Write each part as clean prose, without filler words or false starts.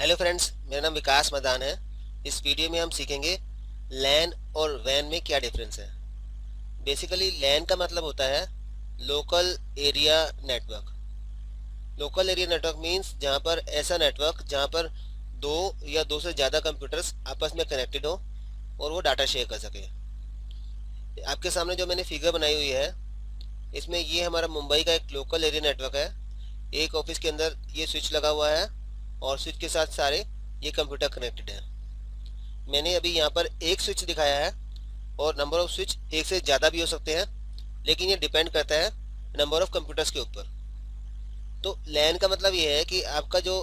Hello friends, मेरा नाम विकास मदान है। इस वीडियो में हम सीखेंगे लैन और वैन में क्या डिफरेंस है। बेसिकली लैन का मतलब होता है local area network. Local area network means जहां पर ऐसा नेटवर्क जहां पर दो या दो से ज़्यादा कंप्यूटर्स आपस में कनेक्टेड हो और वो डाटा शेयर कर सके। आपके सामने जो मैंने फिगर बनाई हुई है, इसमें ये हमारा मुंबई का एक लोकल एरिया नेटवर्क है। एक ऑफिस के अंदर ये स्विच लगा हुआ है और स्विच के साथ सारे ये कंप्यूटर कनेक्टेड है। मैंने अभी यहाँ पर एक स्विच दिखाया है और नंबर ऑफ स्विच एक से ज़्यादा भी हो सकते हैं, लेकिन ये डिपेंड करता है नंबर ऑफ कंप्यूटर्स के ऊपर। तो लैन का मतलब ये है कि आपका जो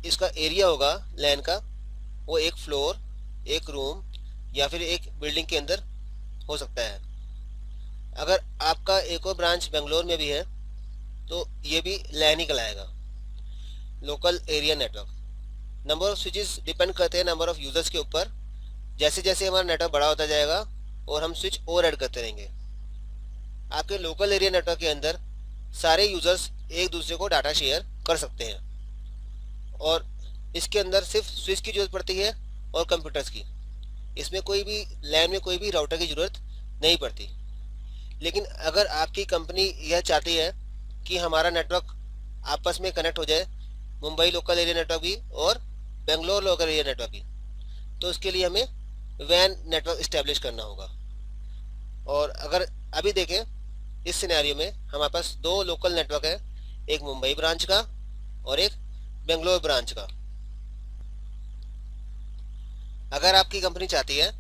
इसका एरिया होगा लैन का, वो एक फ्लोर, एक रूम या फिर एक बिल्डिंग के अंदर हो सकता है। अगर आपका एक और ब्रांच बेंगलोर में भी है तो ये भी लैन ही कहलाएगा, local area network. Number of switches depend करते हैं नंबर ऑफ यूजर्स के ऊपर। जैसे जैसे हमारा नेटवर्क बड़ा होता जाएगा और हम स्विच और ऐड करते रहेंगे। आपके लोकल एरिया नेटवर्क के अंदर सारे यूजर्स एक दूसरे को डाटा शेयर कर सकते हैं और इसके अंदर सिर्फ स्विच की जरूरत पड़ती है और कंप्यूटर्स की। इसमें कोई भी लैन में कोई भी राउटर की जरूरत नहीं पड़ती। लेकिन अगर आपकी कंपनी यह चाहती है कि हमारा नेटवर्क आपस में कनेक्ट हो जाए, मुंबई लोकल एरिया नेटवर्क भी और बेंगलोर लोकल एरिया नेटवर्क भी, तो उसके लिए हमें वैन नेटवर्क इस्टेब्लिश करना होगा। और अगर अभी देखें, इस सिनेरियो में हमारे पास दो लोकल नेटवर्क है, एक मुंबई ब्रांच का और एक बेंगलोर ब्रांच का। अगर आपकी कंपनी चाहती है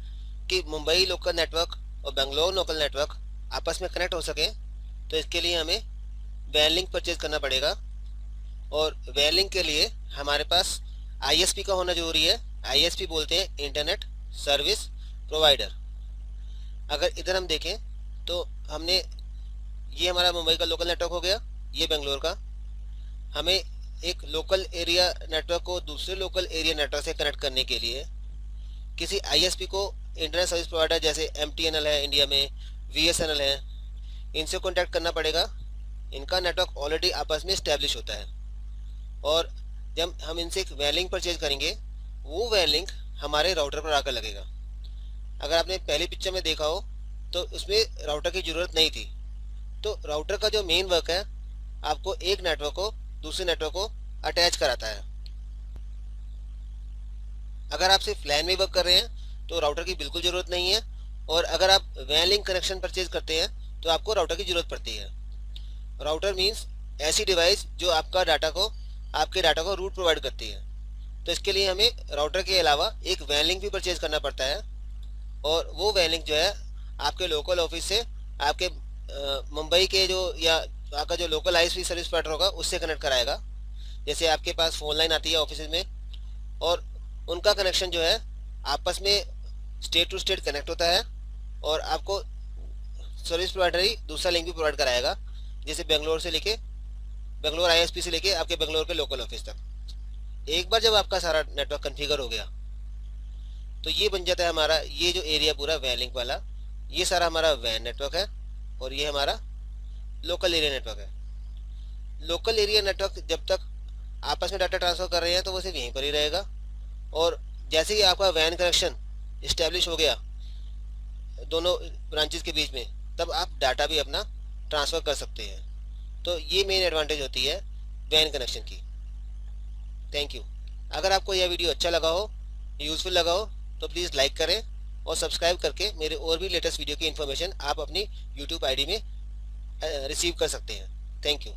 कि मुंबई लोकल नेटवर्क और बेंगलोर लोकल नेटवर्क आपस में कनेक्ट हो सके, तो इसके लिए हमें वैन लिंक परचेज करना पड़ेगा। और वैन लिंक के लिए हमारे पास आईएसपी का होना जरूरी है। आईएसपी बोलते हैं इंटरनेट सर्विस प्रोवाइडर। अगर इधर हम देखें तो हमने ये हमारा मुंबई का लोकल नेटवर्क हो गया, ये बेंगलोर का। हमें एक लोकल एरिया नेटवर्क को दूसरे लोकल एरिया नेटवर्क से कनेक्ट करने के लिए किसी आईएसपी को, इंटरनेट सर्विस प्रोवाइडर जैसे एमटीएनएल है इंडिया में, वीएसएनएल है, इनसे कॉन्टैक्ट करना पड़ेगा। इनका नेटवर्क ऑलरेडी आपस में इस्टेब्लिश होता है और जब हम इनसे एक वैन लिंक परचेज करेंगे, वो वैन लिंक हमारे राउटर पर आकर लगेगा। अगर आपने पहली पिक्चर में देखा हो तो उसमें राउटर की ज़रूरत नहीं थी। तो राउटर का जो मेन वर्क है, आपको एक नेटवर्क को दूसरे नेटवर्क को अटैच कराता है। अगर आप सिर्फ लैन में वर्क कर रहे हैं तो राउटर की बिल्कुल ज़रूरत नहीं है, और अगर आप वैन लिंक कनेक्शन परचेज करते हैं तो आपको राउटर की ज़रूरत पड़ती है। राउटर मीन्स ऐसी डिवाइस जो आपके डाटा को रूट प्रोवाइड करती है। तो इसके लिए हमें राउटर के अलावा एक वैन लिंक भी परचेज करना पड़ता है, और वो वैन लिंक जो है आपके लोकल ऑफिस से आपके मुंबई के जो या आपका जो लोकल आईएसपी सर्विस प्रोवाइडर होगा उससे कनेक्ट कराएगा। जैसे आपके पास फ़ोन लाइन आती है ऑफिस में, और उनका कनेक्शन जो है आपस में स्टेट टू स्टेट कनेक्ट होता है और आपको सर्विस प्रोवाइडर ही दूसरा लिंक भी प्रोवाइड कराएगा, जैसे बेंगलोर आईएसपी से लेके आपके बेंगलोर के लोकल ऑफिस तक। एक बार जब आपका सारा नेटवर्क कॉन्फ़िगर हो गया तो ये बन जाता है हमारा ये जो एरिया पूरा वैन लिंक वाला, ये सारा हमारा वैन नेटवर्क है और ये हमारा लोकल एरिया नेटवर्क है। लोकल एरिया नेटवर्क जब तक आपस में डाटा ट्रांसफ़र कर रहे हैं तो वो सिर्फ यहीं पर ही रहेगा, और जैसे ही आपका वैन कनेक्शन इस्टेब्लिश हो गया दोनों ब्रांचेस के बीच में, तब आप डाटा भी अपना ट्रांसफ़र कर सकते हैं। तो ये मेन एडवांटेज होती है वैन कनेक्शन की। Thank you. अगर आपको यह वीडियो अच्छा लगा हो, यूज़फुल लगा हो, तो प्लीज़ लाइक करें और सब्सक्राइब करके मेरे और भी लेटेस्ट वीडियो की इन्फॉर्मेशन आप अपनी यूट्यूब आईडी में रिसीव कर सकते हैं। Thank you.